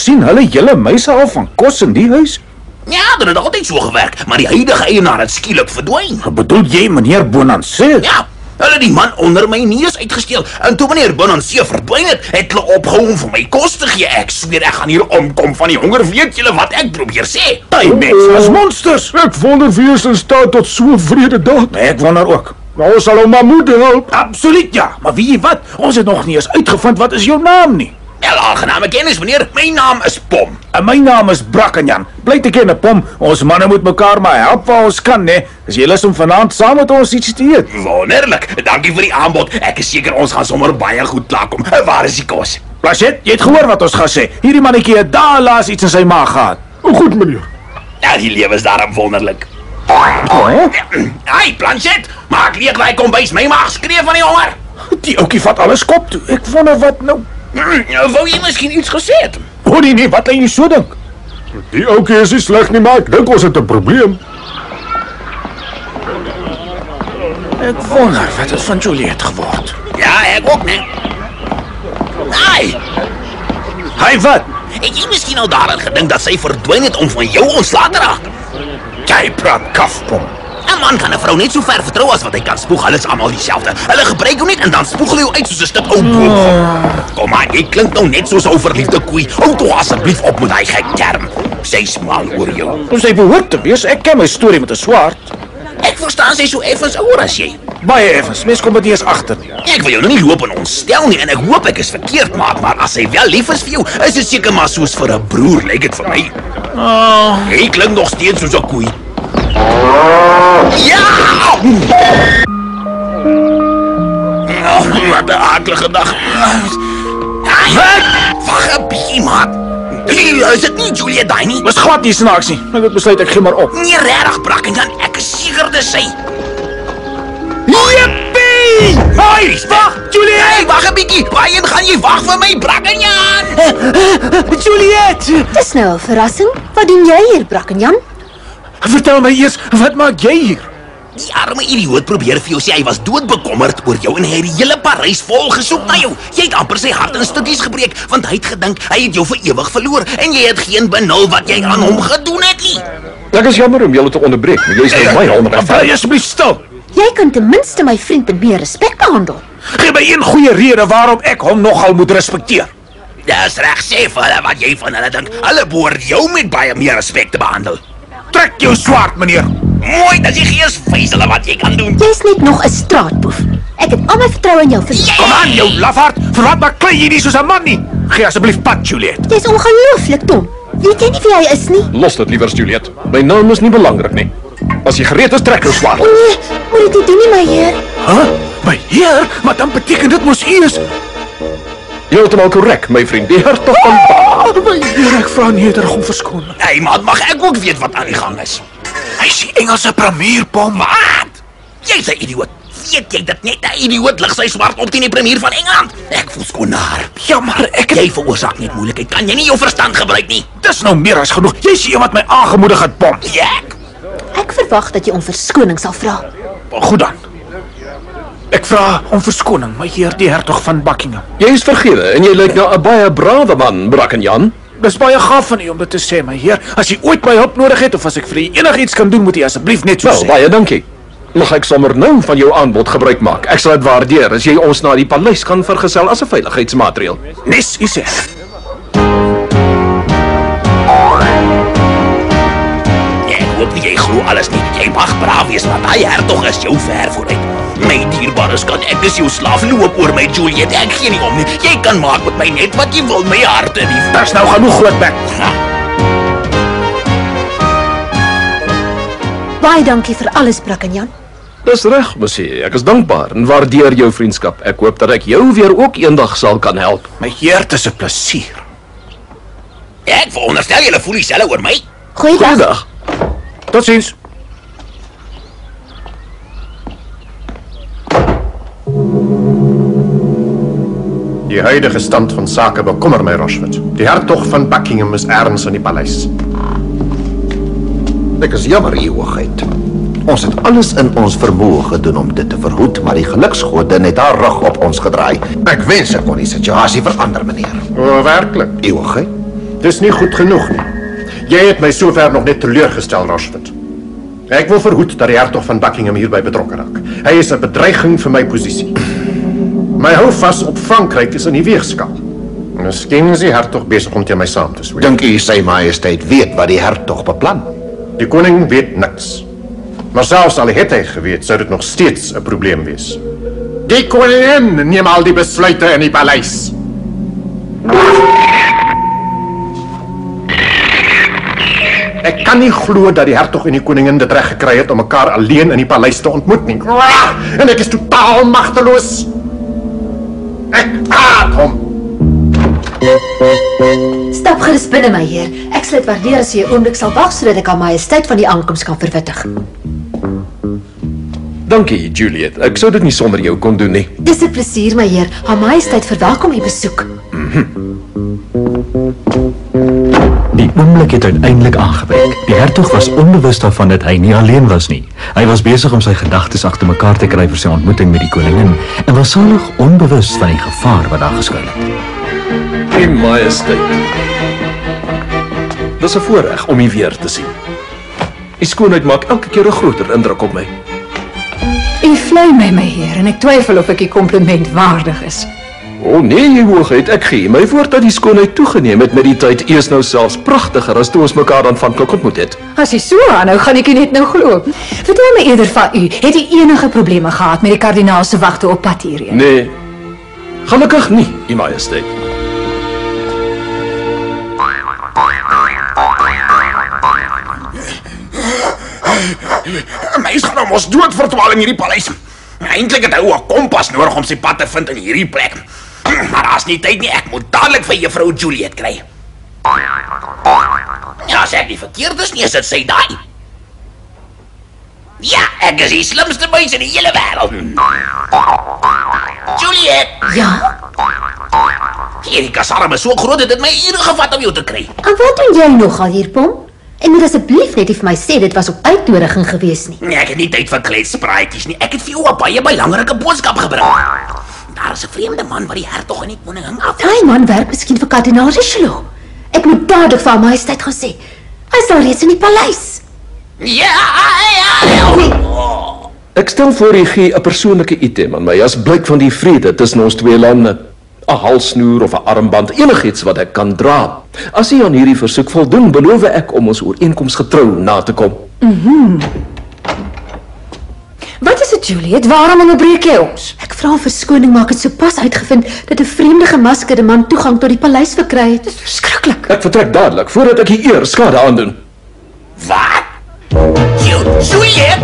Voorsien hulle julle meise al van kos in die huis? Ja, dit het altyd so gewerk, maar die huidige eienaar het skielik verdwyn. Wat bedoel jy, meneer Bonansé? Ja, hulle die man onder my neus uitgesteel. En toe meneer Bonansé verdwyn het hulle opgehou om vir my kos te gee. Ek sweer ek gaan hier omkom van die honger. Weet julle wat ek probeer sê? Die mense is monsters. Ek wonder wie is in staat tot so 'n wrede daad. Ek wonder ook. Nou, ons sal hom maar moet help. Absoluut ja, maar weet jy wat? Ons het nog nie eens uitgevind wat is jou naam nie. Wel, aangename kennis meneer. My naam is Pom. En my naam is Brakkenjan. Bly te ken, Pom. Ons manne moet mekaar maar help waar ons kan, né? As jy lus om vanaand saam met ons iets te eet. Wonderlik. Dankie vir die aanbod. Ek is seker ons gaan sommer baie goed klaarkom. Waar is die kos? Planchet, jy het gehoor wat ons gaan sê. Hierdie mannetjie het daar laas iets in sy maag gehad. Goed, meneer. Ja, die lewe is daarom wonderlik. Hey, Planchet, maak leeg daai kombuis. My maag skree van die honger. Die ouetjie vat alles kop toe. Ek wonder wat nou. Wou jy miskien iets gesê het? Hoor nie, wat jy so dink? Die ouetjie is nie sleg nie, maar ek dink ons het 'n probleem. Ek wonder wat het van Juliet geword. Ja, ek ook nie. Hy wat? Het jy miskien al daaraan gedink dat sy verdwyn het om van jou ontslae te raak? Jy praat kafpom. 'n Man kan 'n vrou net so ver vertrou as wat hy kan spoeg. Hulle is almal dieselfde. Hulle gebruik hom net en dan spoeg hulle jou uit soos 'n stuk ou boom. Kom maar, jy klink nou net soos 'n oorverliefde koei. Hou toe asseblief op met daai gek term. Sy's mal oor jou. Sy behoort te wees. Ek ken my storie met 'n swart. Ek verstaan sy so effens ouer as jy. Baie effens. Mens kom dit nie eens agter nie. Ek wil jou nou nie loop en ontstel nie en ek hoop ek is verkeerd, maar as sy wel lief is vir jou, is dit seker maar soos vir 'n broer, lyk dit vir my. Jy klink nog steeds soos 'n koei. Ja! Wat 'n aardige dag. Wag 'n bietjie, maat. Is dit nie Juliet daai nie? Was glad nie snaaks nie. Ek het besluit ek gee maar op. Nee, regtig, Brakkenjan, ek is seker dis sy. Jippie! Hoi, wag, Juliet! Hey, wag 'n bietjie. Waarheen gaan jy? Wag vir my, Brakkenjan. Juliet! Dis nou 'n verrassing. Wat doen jy hier, Brakkenjan? Vertel my eers, wat maak jy hier? Die arme idioot probeer vir jou sê hy was doodbekommerd oor jou en hy het die hele Parys vol gesoek na jou. Jy het amper sy hart in stukkies gebreek want hy het gedink hy het jou vir ewig verloor en jy het geen benul wat jy aan hom gedoen het nie. Ek is jammer om julle te onderbreek, maar jy's nou my honderd. Bly asseblief stil. Jy kan ten minste my vriend met meer respek behandel. Gee my een goeie rede waarom ek hom nogal moet respekteer. Dis reg, sê vir hulle wat jy van hulle dink. Hulle behoort jou met baie meer respek te behandel. Trek jou swaard, meneer. Mooi, dis die geesvysele wat jy kan doen. Jy's net nog 'n straatboef. Ek het al my vertroue in jou verloor. Kom aan, jou lafaard. Vir wat beklei jy nie soos 'n man nie? Gee asseblief pad, Juliet. Jy's ongelooflik dom. Weet jy nie wie hy is nie? Los dit liewer, Juliet. My naam is nie belangrik nie. As jy gereed is, trek jou swaard. Nee, moet dit nie doen nie, my heer. My heer, maar dan beteken dit mos u is... Heeltemal korrek, my vriend. Die hertog van My heer, ek vra nederig om verskoning. Hey, maat, mag ek ook weet wat aan die gang is? Hy is die Engelse premierpom. Wat? Jy's 'n idioot. Weet jy dat net 'n idioot lig sy swart op teen die premier van Engeland? Ek voel skoonhaar. Ja, maar ek het... Jy veroorsaak net moeilikheid. Kan jy nie jou verstand gebruik nie? Dis nou meer as genoeg. Jy sien wat my aangemoedig het, pom. Ek verwag dat jy om verskoning sal vra. Goed dan. Ek vra om verskoning, my heer die hertog van Buckingham. Jy is vergewe en jy lyk nou 'n baie brawe man, Brakkenjan. Dis baie gaaf van u om dit te sê, my heer. As jy ooit my hulp nodig het of as ek vir u enigiets kan doen, moet u asseblief net so Wel, sê. baie dankie. Mag ek sommer nou van jou aanbod gebruik maak? Ek sal dit waardeer as jy ons na die paleis kan vergesel as 'n veiligheidsmaatreël. Nes u sê. Ek hoop nie jy glo alles nie. Jy mag braaf wees, want hy hertog is jou ver vooruit. My dierbare skat, ek is jou slaaf, loop oor my Juliet. Ek gee nie om nie. Jy kan maak met my net wat jy wil, my hart en lief. Dis nou genoeg grootbek. Baie dankie vir alles, Brakkenjan. Dis reg, monsieur. Ek is dankbaar en waardeer jou vriendskap. Ek hoop dat ek jou weer ook eendag sal kan help. My heer, dit is 'n plesier. Ek veronderstel julle voel dieselfde oor my. Goeiedag. Goeiedag. Totsiens. Die huidige stand van sake bekommer my, Rochford. Die hertog van Buckingham is ergens in die paleis. Ek is jammer, u hoogheid. Ons het alles in ons vermoë gedoen om dit te verhoed, maar die geluksgodin het haar rug op ons gedraai. Ek wens ek kon die situasie verander, meneer. O, werklik? U hoogheid? Dis nie goed genoeg nie. Jy het my sover nog net teleurgestel, Rochefort. Ek wil verhoed dat die hertog van Buckingham hierby betrokke raak. Hy is 'n bedreiging vir my posisie. My hou vas op Frankryk is in die weegskaal. Miskien is die hertog besig om teen my saam te sweer. Dink u sy majesteit weet wat die hertog beplan? Die koning weet niks. Maar selfs al het hy geweet, sou dit nog steeds 'n probleem wees. Die koningin neem al die besluite in die paleis. Ek kan nie glo dat die hertog en die koningin dit reg gekry het om mekaar alleen in die paleis te ontmoet nie. En ek is totaal magteloos. Ek haat hom. Stap gerus binne, my heer. Ek sal dit waardeer as jy 'n oomblik sal wag sodat ek aan majesteit van die aankoms kan verwittig. Dankie, Juliet. Ek sou dit nie sonder jou kon doen nie. Dis 'n plesier, my heer. Haar majesteit verwelkom u besoek. Die oomblik het uiteindelik aangebreek. Die hertog was onbewus daarvan dat hy nie alleen was nie. Hy was besig om sy gedagtes agter mekaar te kry vir sy ontmoeting met die koningin en was salig onbewus van die gevaar wat daar geskuil het. Die majesteit. Dis 'n voorreg om u weer te sien. U skoonheid maak elke keer 'n groter indruk op my. U vlei my, my heer, en ek twyfel of ek die kompliment waardig is. O nee, jy hoogheid, ek gee my woord dat die skoonheid toegeneem het met die tyd. U is nou selfs pragtiger as toe ons mekaar aanvanklik ontmoet het. As jy so aanhou, gaan ek u net nou glo. Vertel my eerder van u, het u enige probleme gehad met die kardinaal se wagte op pad hierheen? Nee, gelukkig nie, u majesteit. Mens gaan hom ons dood verdwaal in hierdie paleis. Eintlik het hy 'n kompas nodig om sy pad te vind in hierdie plek. Maar daar's nie tyd nie, ek moet dadelik vir juffrou Juliet kry. Ja, as ek nie verkeerd is nie, is dit sy daai. Ja, ek is die slimste mens in die hele wêreld. Juliet! Ja? Hierdie kasarm is so groot dat dit my ure gevat om jou te kry. En wat doen jy nogal hier, Pom? En moet asseblief net nie vir my sê dit was op uitnodiging gewees nie. Nee, ek het nie tyd vir kletspraatjies nie. Ek het vir jou 'n baie belangrike boodskap gebring. Daar is 'n vreemde man wat die hertog en die koningin af. Daai man werk miskien vir kardinaal Richelieu. Ek moet dadelik vir haar majesteit gaan sê. Hy is al reeds in die paleis. Ja. Ek stel voor jy gee 'n persoonlike item aan my as blyk van die vrede tussen ons twee lande. 'n Halsnoer of 'n armband, enigiets wat ek kan dra. As jy aan hierdie versoek voldoen, beloof ek om ons ooreenkoms getrou na te kom. Wat is dit, Juliet? Waarom onderbreek jy ons? Ek vra verskoning, maar ek het sopas uitgevind dat 'n vreemde gemaskerde man toegang tot die paleis verkry het. Dit is verskriklik. Ek vertrek dadelik voordat ek die eer skade aandoen. Wat? Juliet?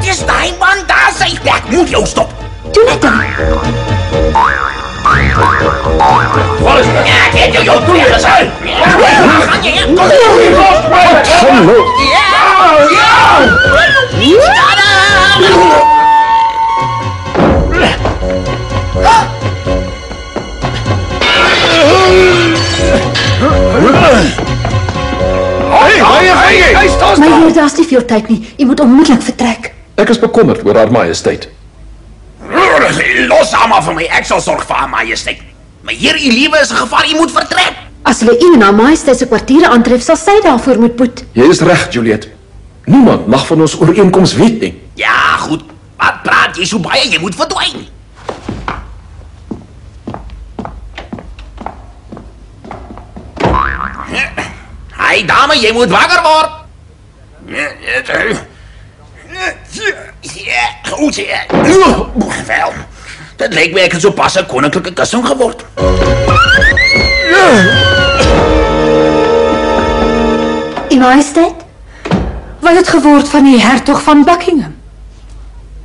Dis daai man daar sy plek. Moet jou stop. Doen dit dan. Wat is dit? Ja, ek het jou doen jy gesê. Gaan jy? Hallo. My heer, daar's nie veel tyd nie. Jy moet onmiddellik vertrek. Ek is bekommerd oor haar majesteit. Los haar maar van my. Ek sal sorg vir haar majesteit. My heer, u lewe is 'n gevaar. U moet vertrek. As hulle u en haar majesteit se kwartiere aantref, sal sy daarvoor moet boet. Jy is reg, Juliet. Niemand mag van ons ooreenkoms weet nie. Ja, goed. Wat praat jy so baie? Jy moet verdwyn. Hey dame, jy moet wakker word. Goed, wel. Dit lyk my ek het so pas 'n koninklike kussing geword. U majesteit, Wat het geword van die hertog van Buckingham?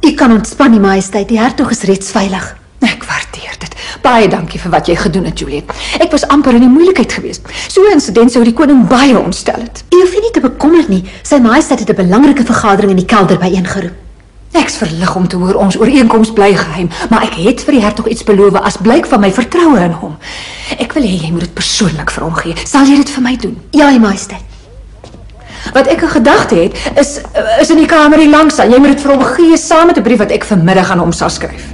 u kan ontspan, u majesteit. Die hertog is reeds veilig. Ek waardeer dit. Baie dankie vir wat jy gedoen het, Juliet. Ek was amper in die moeilikheid geweest. So 'n insident sou die koning baie ontstel het. U hoef nie te bekommer nie. Sy majesteit het 'n belangrike vergadering in die kelder byeengeroep. Ek's verlig om te hoor ons ooreenkoms bly geheim, maar ek het vir die hertog iets beloof as blyk van my vertroue in hom. Ek wil hê jy moet dit persoonlik vir hom gee. Sal jy dit vir my doen? Ja, u majesteit. Wat ek in gedagte het, is in die kamer hier langs aan. Jy moet dit vir hom gee saam met 'n brief wat ek vanmiddag aan hom sal skryf.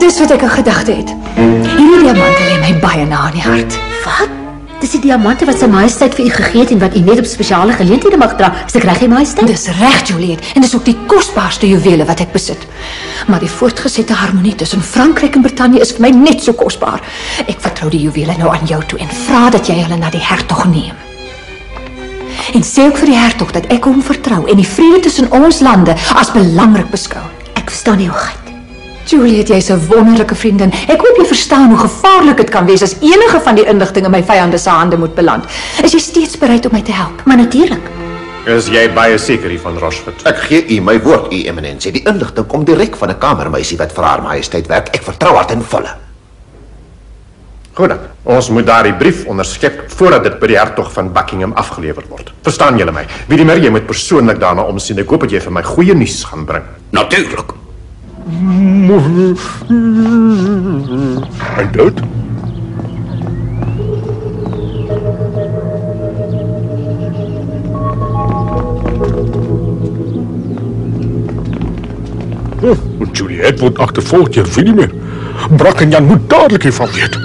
Dis wat ek in gedagte het. Hierdie diamante lê my baie na in die hart. Wat? Dis die diamante wat sy majesteit vir u gegee het en wat u net op spesiale geleenthede mag dra. Is ek reg, die majesteit? Dis reg, Juliet, en dis ook die kosbaarste juwele wat ek besit. Maar die voortgesette harmonie tussen Frankryk en Brittanje is vir my net so kosbaar. Ek vertrou die juwele nou aan jou toe en vra dat jy hulle na die hertog neem. En sê ook vir die hertog dat ek hom vertrou en die vrede tussen ons lande as belangrik beskou. Ek verstaan nie hoe gaan. Juliet, jy's 'n wonderlike vriendin. Ek hoop jy verstaan hoe gevaarlik dit kan wees as enige van die inligting in my vyande se hande moet beland. Is jy steeds bereid om my te help? Maar natuurlik. Is jy baie seker hiervan, Rochefort? Ek gee u my woord, u eminensie. Die inligting kom direk van 'n kamermeisie wat vir haar majesteit werk. Ek vertrou haar ten volle. Goed dan. Ons moet daardie brief onderskep voordat dit by die hertog van Buckingham afgelewer word. Verstaan julle my? Wiedemer, jy moet persoonlik daarna omsien. Ek hoop dat jy vir my goeie nuus gaan bring. Natuurlik. Hy dood? Juliet wordt achtervolgd, je weet niet meer. Brackenjan moet dadelijk hiervan weten.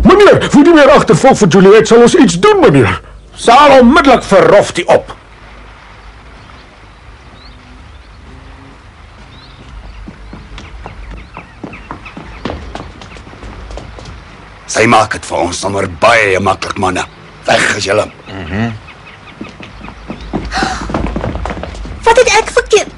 Meneer, wie niet meer achtervolgd voor Juliet zal ons iets doen, meneer. Sal onmiddellik verrof die op. Sy maak dit vir ons sommer baie maklik, manne. Weg is julle. Wat het ek verkeerd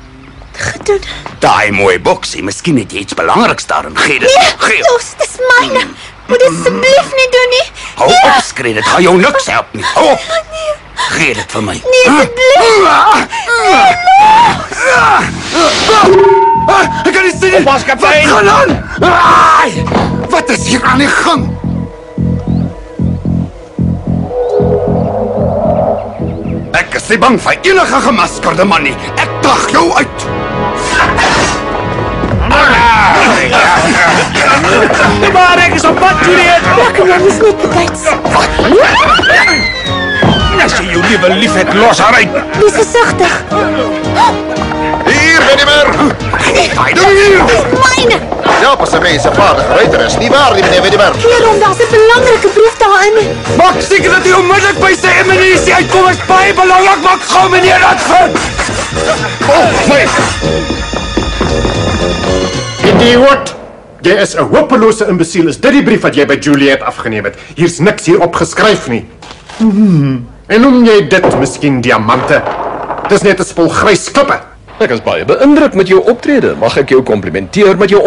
gedoen? Daai mooi boksie, miskien het jy iets belangriks daarin. Gee dit. Nee, Gee. los, dis myne. Moet dit asseblief nie doen nie. Hou op, skree, dit gaan jou niks help nie. Hou op. Gee dit vir my. Nee, asseblief. Ek kan nie sien. Pas, kaptein. Wat gaan aan? Ai, wat is hier aan die gang? Ek is nie bang vir enige gemaskerde man nie. Ek dag jou uit. Maar ek is op pad, Juliet. Buckingham is net betyds. As jy jou liewe lief het, los haar uit. Wees versigtig. Hier, Wiedemer! Dis myne. Ja, pas 'n mens 'n vaardige ruiter is. Nie waar nie, meneer Wiedemer? Keer om, daar's 'n belangrike brief daarin. Maak seker dat hy onmiddellik by sy eminensie uitkom. Is baie belangrik. Maak gou meneer Radford. Oh, nee! Idioot! Jy is 'n hopelose imbesiel. Is dit die brief wat jy by Juliet afgeneem het? Hier's niks hierop geskryf nie. En noem jy dit miskien diamante? Dis net 'n spul grys klippe. Ek is baie beïndruk met jou optrede. Mag ek jou komplimenteer met jou